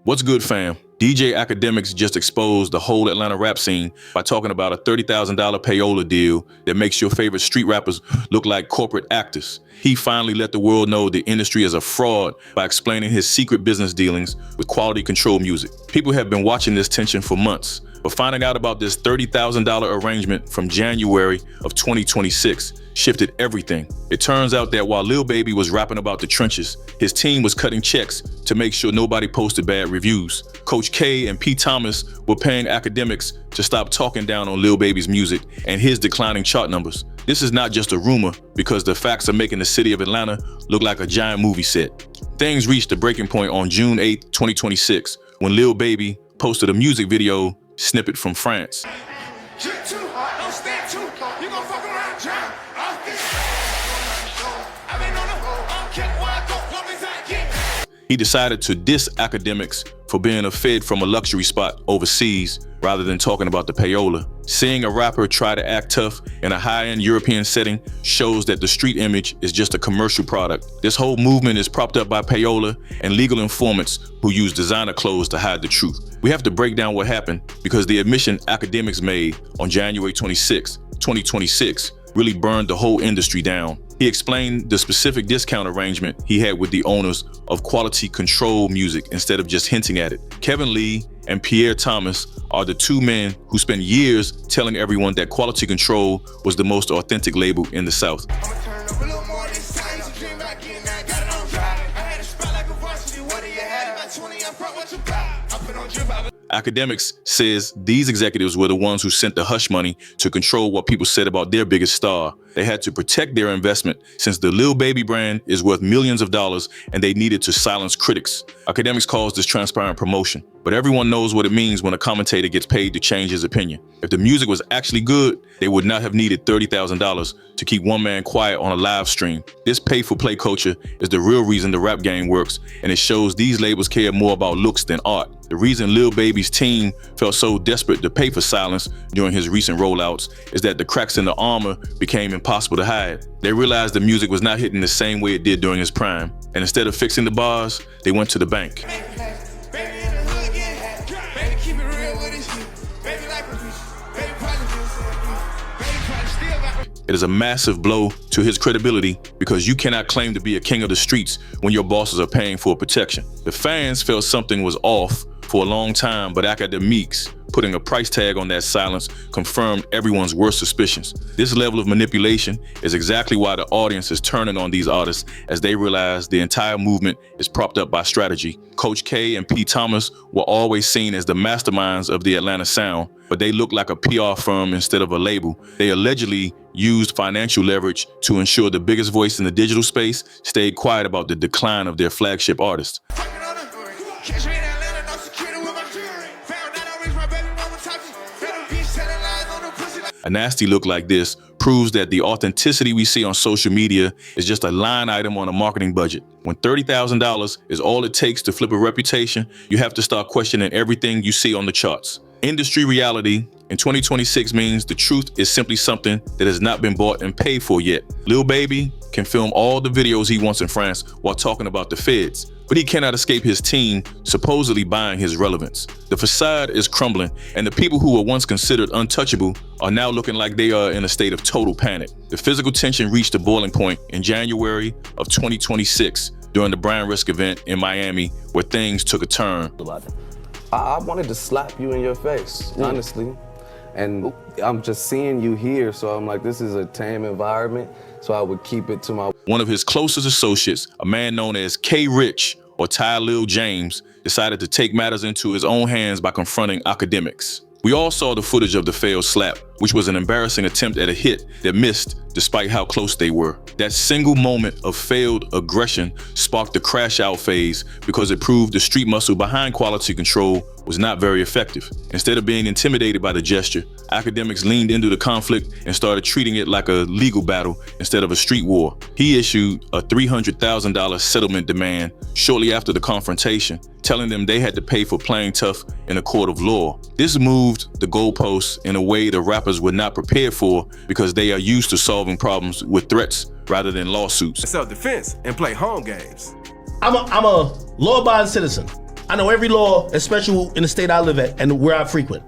What's good, fam? DJ Akademiks just exposed the whole Atlanta rap scene by talking about a $30,000 payola deal that makes your favorite street rappers look like corporate actors. He finally let the world know the industry is a fraud by explaining his secret business dealings with quality control music. People have been watching this tension for months, but finding out about this $30,000 arrangement from January of 2026 shifted everything. It turns out that while Lil Baby was rapping about the trenches, his team was cutting checks to make sure nobody posted bad reviews. Coach K and P. Thomas were paying Akademiks to stop talking down on Lil Baby's music and his declining chart numbers. This is not just a rumor, because the facts are making the city of Atlanta look like a giant movie set. Things reached a breaking point on June 8, 2026, when Lil Baby posted a music video snippet from France. He decided to diss Akademiks for being a fed from a luxury spot overseas rather than talking about the payola. Seeing a rapper try to act tough in a high-end European setting shows that the street image is just a commercial product. This whole movement is propped up by payola and legal informants who use designer clothes to hide the truth. We have to break down what happened, because the admission Akademiks made on January 26, 2026 really burned the whole industry down. He explained the specific discount arrangement he had with the owners of Quality Control Music instead of just hinting at it. Kevin Lee and Pierre Thomas are the two men who spent years telling everyone that Quality Control was the most authentic label in the South. Akademiks says these executives were the ones who sent the hush money to control what people said about their biggest star. They had to protect their investment since the Lil Baby brand is worth millions of dollars, and they needed to silence critics. Akademiks calls this transparent promotion, but everyone knows what it means when a commentator gets paid to change his opinion. If the music was actually good, they would not have needed $30,000 to keep one man quiet on a live stream. This pay-for-play culture is the real reason the rap game works, and it shows these labels care more about looks than art. The reason Lil Baby's team felt so desperate to pay for silence during his recent rollouts is that the cracks in the armor became impossible to hide. They realized the music was not hitting the same way it did during his prime, and instead of fixing the bars, they went to the bank. It is a massive blow to his credibility, because you cannot claim to be a king of the streets when your bosses are paying for protection. The fans felt something was off for a long time, but Akademiks putting a price tag on that silence confirmed everyone's worst suspicions. This level of manipulation is exactly why the audience is turning on these artists, as they realize the entire movement is propped up by strategy. Coach K and P. Thomas were always seen as the masterminds of the Atlanta sound, but they look like a PR firm instead of a label. They allegedly used financial leverage to ensure the biggest voice in the digital space stayed quiet about the decline of their flagship artist. A nasty look like this proves that the authenticity we see on social media is just a line item on a marketing budget. When $30,000 is all it takes to flip a reputation, you have to start questioning everything you see on the charts. Industry reality in 2026 means the truth is simply something that has not been bought and paid for yet. Lil Baby can film all the videos he wants in France while talking about the feds, but he cannot escape his team supposedly buying his relevance. The facade is crumbling, and the people who were once considered untouchable are now looking like they are in a state of total panic. The physical tension reached a boiling point in January of 2026 during the Brand Risk event in Miami, where things took a turn. I wanted to slap you in your face, honestly. And I'm just seeing you here, so I'm like, this is a tame environment, so I would keep it to my... One of his closest associates, a man known as K. Rich, or Ty Lil James, decided to take matters into his own hands by confronting Akademiks. We all saw the footage of the failed slap, which was an embarrassing attempt at a hit that missed despite how close they were. That single moment of failed aggression sparked the crash out phase, because it proved the street muscle behind Quality Control was not very effective. Instead of being intimidated by the gesture, Akademiks leaned into the conflict and started treating it like a legal battle instead of a street war. He issued a $300,000 settlement demand shortly after the confrontation, telling them they had to pay for playing tough in a court of law. This moved the goalposts in a way the rappers were not prepared for, because they are used to solving problems with threats rather than lawsuits. Self-defense and play home games. I'm a law-abiding citizen. I know every law, especially in the state I live at and where I frequent.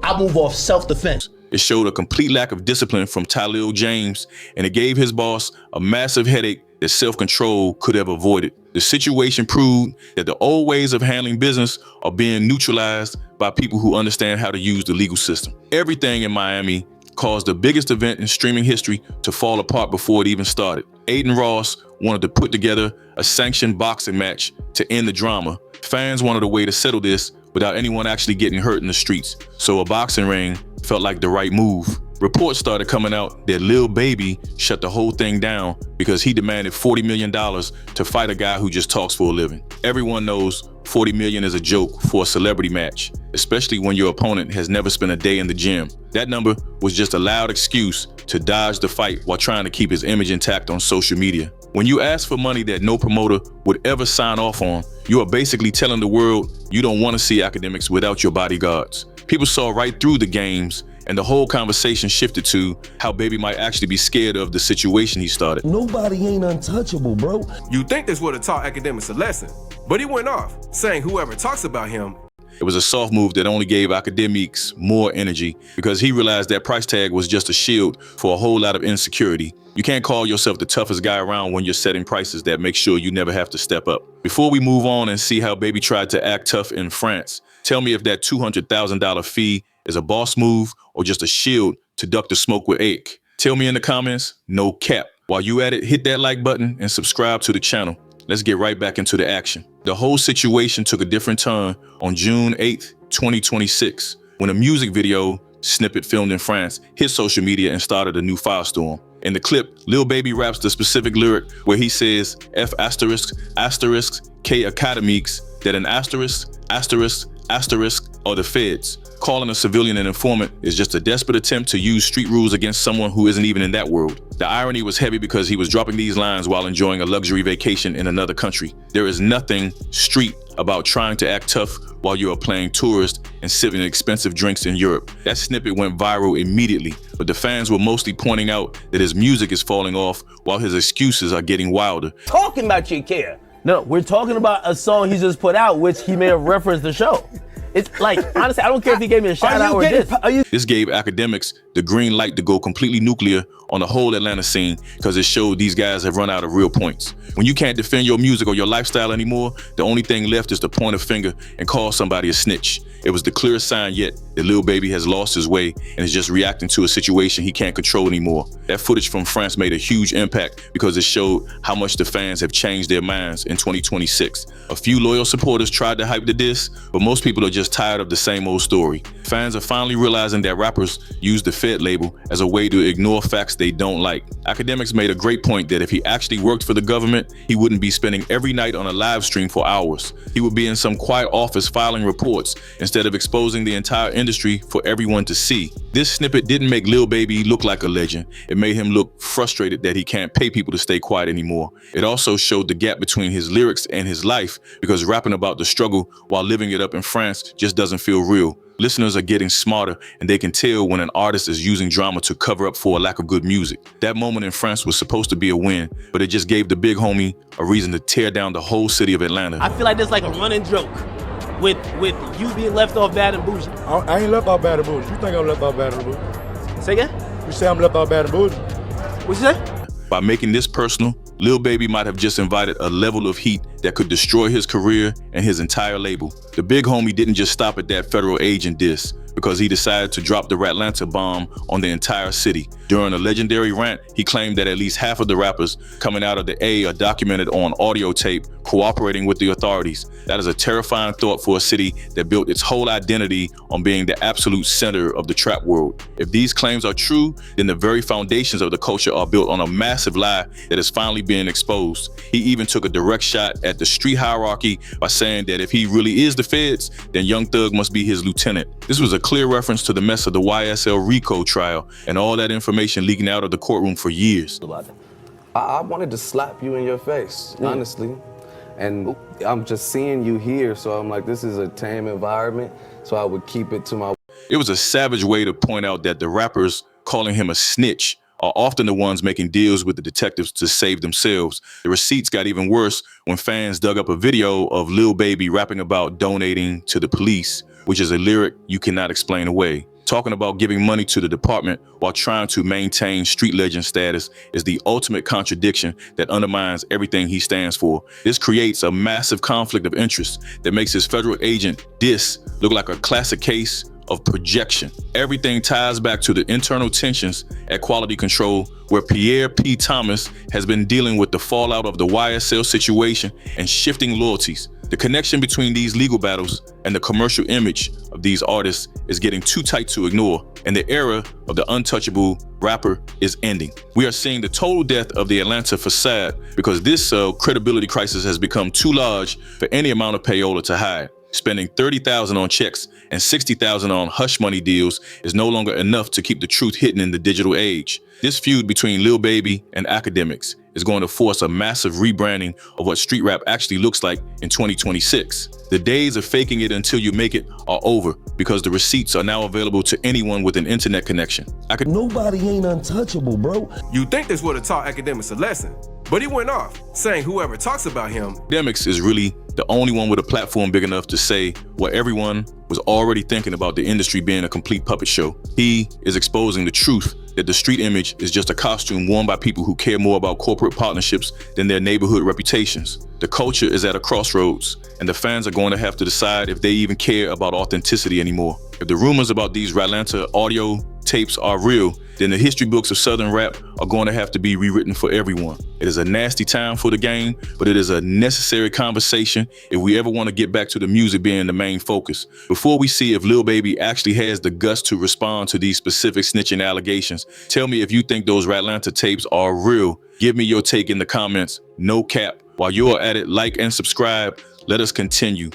I move off self-defense. It showed a complete lack of discipline from Talil James, and it gave his boss a massive headache that self-control could have avoided. The situation proved that the old ways of handling business are being neutralized by people who understand how to use the legal system. Everything in Miami caused the biggest event in streaming history to fall apart before it even started. Aiden Ross wanted to put together a sanctioned boxing match to end the drama. Fans wanted a way to settle this without anyone actually getting hurt in the streets, so a boxing ring felt like the right move. Reports started coming out that Lil Baby shut the whole thing down because he demanded $40 million to fight a guy who just talks for a living. Everyone knows $40 million is a joke for a celebrity match, especially when your opponent has never spent a day in the gym. That number was just a loud excuse to dodge the fight while trying to keep his image intact on social media. When you ask for money that no promoter would ever sign off on, you are basically telling the world you don't want to see Akademiks without your bodyguards. People saw right through the games, and the whole conversation shifted to how Baby might actually be scared of the situation he started. Nobody ain't untouchable, bro. You think this would have taught Akademiks a lesson, but he went off, saying whoever talks about him. It was a soft move that only gave Akademiks more energy because he realized that price tag was just a shield for a whole lot of insecurity. You can't call yourself the toughest guy around when you're setting prices that make sure you never have to step up. Before we move on and see how Baby tried to act tough in France, tell me if that $200,000 fee is a boss move or just a shield to duck the smoke with Ake. Tell me in the comments, no cap. While you at it, hit that like button and subscribe to the channel. Let's get right back into the action. The whole situation took a different turn on June 8th, 2026, when a music video, Snippet filmed in France, hit social media and started a new firestorm. In the clip, Lil Baby raps the specific lyric where he says F*** K Akademiks, that an asterisk are the feds. Calling a civilian an informant is just a desperate attempt to use street rules against someone who isn't even in that world. The irony was heavy because he was dropping these lines while enjoying a luxury vacation in another country. There is nothing street about trying to act tough while you are playing tourist and sipping expensive drinks in Europe. That snippet went viral immediately, but the fans were mostly pointing out that his music is falling off while his excuses are getting wilder. Talking about your care. No, we're talking about a song he just put out, which he may have referenced the show. It's like, honestly, I don't care if he gave me a shout out or this. This gave Akademiks the green light to go completely nuclear on the whole Atlanta scene because it showed these guys have run out of real points. When you can't defend your music or your lifestyle anymore, the only thing left is to point a finger and call somebody a snitch. It was the clearest sign yet that Lil Baby has lost his way and is just reacting to a situation he can't control anymore. That footage from France made a huge impact because it showed how much the fans have changed their minds in 2026. A few loyal supporters tried to hype the diss, but most people are just tired of the same old story. Fans are finally realizing that rappers use the Fed label as a way to ignore facts they don't like. Akademiks made a great point that if he actually worked for the government, he wouldn't be spending every night on a live stream for hours. He would be in some quiet office filing reports instead of exposing the entire industry for everyone to see. This snippet didn't make Lil Baby look like a legend. It made him look frustrated that he can't pay people to stay quiet anymore. It also showed the gap between his lyrics and his life because rapping about the struggle while living it up in France just doesn't feel real. Listeners are getting smarter and they can tell when an artist is using drama to cover up for a lack of good music. That moment in France was supposed to be a win, but it just gave the big homie a reason to tear down the whole city of Atlanta. I feel like there's like a running joke with you being left off Bad and Bougie. I ain't left off Bad and Bougie. You think I'm left off Bad and Bougie? Say again? You say I'm left off Bad and Bougie? What you say? By making this personal, Lil Baby might have just invited a level of heat that could destroy his career and his entire label. The big homie didn't just stop at that federal agent diss because he decided to drop the Ratlanta bomb on the entire city. During a legendary rant, he claimed that at least half of the rappers coming out of the A are documented on audio tape, cooperating with the authorities. That is a terrifying thought for a city that built its whole identity on being the absolute center of the trap world. If these claims are true, then the very foundations of the culture are built on a massive lie that is finally being exposed. He even took a direct shot at the street hierarchy by saying that if he really is the feds, then Young Thug must be his lieutenant. This was a clear reference to the mess of the YSL RICO trial and all that information leaking out of the courtroom for years. I wanted to slap you in your face, honestly. And I'm just seeing you here, so I'm like, this is a tame environment, so I would keep it to my... It was a savage way to point out that the rappers calling him a snitch are often the ones making deals with the detectives to save themselves. The receipts got even worse when fans dug up a video of Lil Baby rapping about donating to the police, which is a lyric you cannot explain away. Talking about giving money to the department while trying to maintain street legend status is the ultimate contradiction that undermines everything he stands for. This creates a massive conflict of interest that makes his federal agent diss look like a classic case of projection. Everything ties back to the internal tensions at quality control, where Pierre P. Thomas has been dealing with the fallout of the YSL situation and shifting loyalties. The connection between these legal battles and the commercial image of these artists is getting too tight to ignore, and the era of the untouchable rapper is ending. We are seeing the total death of the Atlanta Facade because this credibility crisis has become too large for any amount of payola to hide. Spending $30,000 on checks and $60,000 on hush money deals is no longer enough to keep the truth hidden in the digital age. This feud between Lil Baby and Akademiks is going to force a massive rebranding of what street rap actually looks like in 2026. The days of faking it until you make it are over because the receipts are now available to anyone with an internet connection. Nobody ain't untouchable, bro. You think this would have taught Akademiks a lesson, but he went off, saying whoever talks about him. Akademiks is really the only one with a platform big enough to say what everyone was already thinking about the industry being a complete puppet show. He is exposing the truth that the street image is just a costume worn by people who care more about corporate partnerships than their neighborhood reputations. The culture is at a crossroads, and the fans are going to have to decide if they even care about authenticity anymore. If the rumors about these Ratlanta audio tapes are real, then the history books of Southern rap are going to have to be rewritten for everyone. It is a nasty time for the game, but it is a necessary conversation if we ever want to get back to the music being the main focus. Before we see if Lil Baby actually has the guts to respond to these specific snitching allegations, tell me if you think those Ratlanta tapes are real. Give me your take in the comments. No cap. While you're at it, like and subscribe. Let us continue.